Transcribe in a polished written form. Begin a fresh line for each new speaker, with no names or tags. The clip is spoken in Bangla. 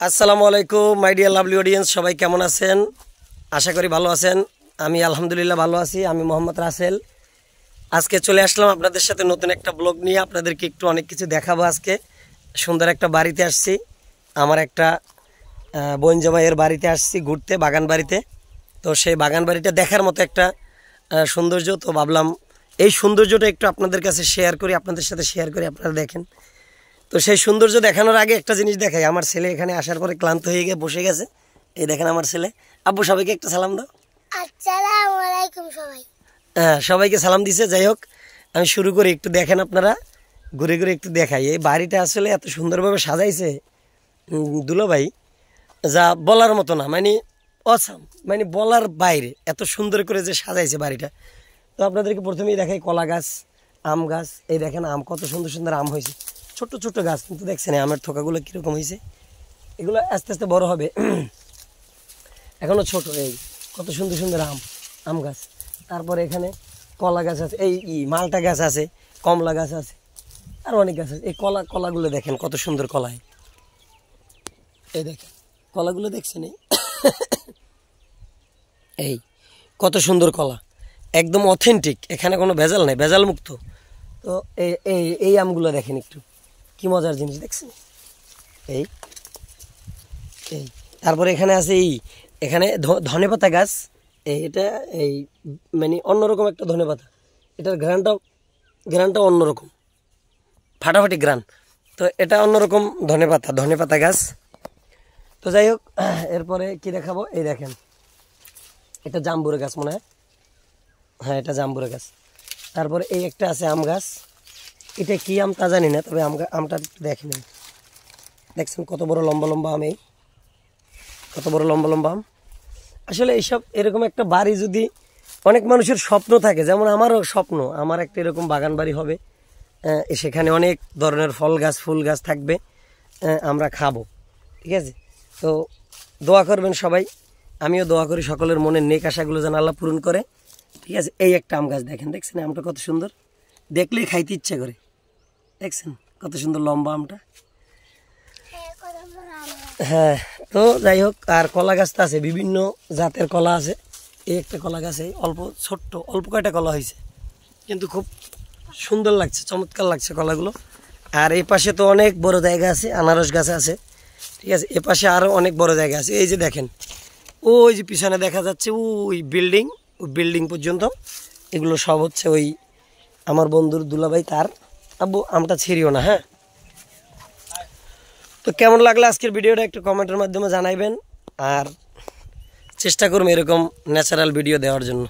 আসসালামু আলাইকুম মাই ডিয়ার লাভলি অডিয়েন্স, সবাই কেমন আছেন? আশা করি ভালো আছেন। আমি আলহামদুলিল্লাহ ভালো আছি। আমি মোহাম্মদ রাসেল। আজকে চলে আসলাম আপনাদের সাথে নতুন একটা ব্লগ নিয়ে। আপনাদেরকে একটু অনেক কিছু দেখাবো। আজকে সুন্দর একটা বাড়িতে আসছি, আমার একটা বোন জামাইয়ের বাড়িতে আসছি ঘুরতে, বাগান বাড়িতে। তো সেই বাগান বাড়িটা দেখার মতো একটা সৌন্দর্য। তো ভাবলাম এই সৌন্দর্যটা একটু আপনাদের কাছে শেয়ার করি, আপনাদের সাথে শেয়ার করি, আপনারা দেখেন। তো সেই সৌন্দর্য দেখানোর আগে একটা জিনিস দেখাই। আমার ছেলে এখানে আসার পরে ক্লান্ত হয়ে গিয়ে বসে গেছে। এই দেখেন আমার ছেলে। আব্বু সবাইকে একটা সালাম দাও।
আসসালামু আলাইকুম সবাই।
হ্যাঁ, সবাইকে সালাম দিছে। যাই হোক, আমি শুরু করি। একটু দেখেন আপনারা, ঘুরে ঘুরে একটু দেখাই। এই বাড়িটা আসলে এত সুন্দরভাবে সাজাইছে দুলো ভাই, যা বলার মতো না। মানে অসাম, মানে বলার বাইরে এত সুন্দর করে যে সাজাইছে বাড়িটা। তো আপনাদেরকে প্রথমেই দেখাই কলা গাছ, আম গাছ। এই দেখেন আম, কত সুন্দর সুন্দর আম হয়েছে। ছোট্ট ছোট্ট গাছ, কিন্তু দেখছেন আমের থোকাগুলো কীরকম হয়েছে। এগুলো আস্তে আস্তে বড় হবে, এখনও ছোট। এই কত সুন্দর সুন্দর আম গাছ। তারপরে এখানে কলা গাছ আছে, এই মালটা গাছ আছে, কমলা গাছ আছে, আর অনেক গাছ আছে। এই কলাগুলো দেখেন কত সুন্দর কলা। এই দেখেন কলাগুলো দেখছেন, এই কত সুন্দর কলা, একদম অথেন্টিক। এখানে কোনো ভেজাল নেই, ভেজাল মুক্ত। তো এই আমগুলো দেখেন একটু, কি মজার জিনিস দেখছেন। এই এই তারপরে এখানে আছে এখানে ধনেপাতা গাছ। এটা মানে অন্যরকম একটা ধনেপাতা। এটার গ্রানটাও অন্যরকম, ফাটাফাটি গ্রান। তো এটা অন্যরকম ধনেপাতা গাছ। তো যাই হোক, এরপরে কি দেখাবো, এই দেখেন এটা জাম্বুরা গাছ মনে হয়। হ্যাঁ, এটা জাম্বুরা গাছ। তারপরে এই একটা আছে আম গাছ। এটা কি আম তা জানি না, তবে আমটা একটু দেখে নিন। দেখছেন কত বড় লম্বা লম্বা আম, কত বড় লম্বা লম্বা আম। আসলে এইসব এরকম একটা বাড়ি যদি অনেক মানুষের স্বপ্ন থাকে, যেমন আমারও স্বপ্ন, আমার একটা এরকম বাগান বাড়ি হবে, সেখানে অনেক ধরনের ফল গাছ ফুল গাছ থাকবে, আমরা খাবো। ঠিক আছে? তো দোয়া করবেন সবাই, আমিও দোয়া করি সকলের মনের নেক আশাগুলো যেন আল্লাহ পূরণ করে। ঠিক আছে? এই একটা আম গাছ দেখেন, দেখছেন আমটা কত সুন্দর, দেখলেই খাইতে ইচ্ছে করে। দেখছেন কত সুন্দর লম্বা আমটা। হ্যাঁ, তো যাই হোক, আর কলা গাছটা আছে, বিভিন্ন জাতের কলা আছে। এই একটা কলা গাছে অল্প কয়টা কলা হয়েছে, কিন্তু খুব সুন্দর লাগছে, চমৎকার লাগছে কলাগুলো। আর এই পাশে তো অনেক বড় জায়গা আছে, আনারস গাছ আছে। ঠিক আছে? এ পাশে আরও অনেক বড় জায়গা আছে। এই যে দেখেন, ওই যে পিছনে দেখা যাচ্ছে ওই বিল্ডিং পর্যন্ত, এগুলো সব হচ্ছে ওই আমার বন্ধুর দুলাভাই তার। আব্বু আমটা ছিঁড়িও না। হ্যাঁ, তো কেমন লাগলো আজকের ভিডিওটা একটু কমেন্টের মাধ্যমে জানাইবেন, আর চেষ্টা করুন এরকম ন্যাচারাল ভিডিও দেওয়ার জন্য।